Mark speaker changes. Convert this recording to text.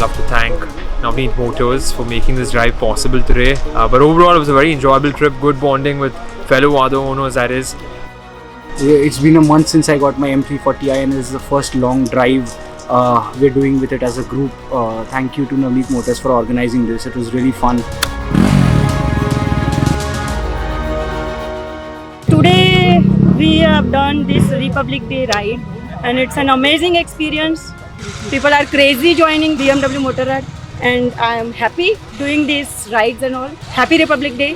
Speaker 1: love to thank Navnit Motors for making this drive possible today. But overall, it was a very enjoyable trip, good bonding with fellow auto owners, that is.
Speaker 2: It's been a month since I got my M340i and this is the first long drive we're doing with it as a group. Thank you to Navnit Motors for organizing this. It was really fun.
Speaker 3: Today we have done this Republic Day ride and it's an amazing experience. People are crazy joining BMW Motorrad and I am happy doing these rides and all. Happy Republic Day.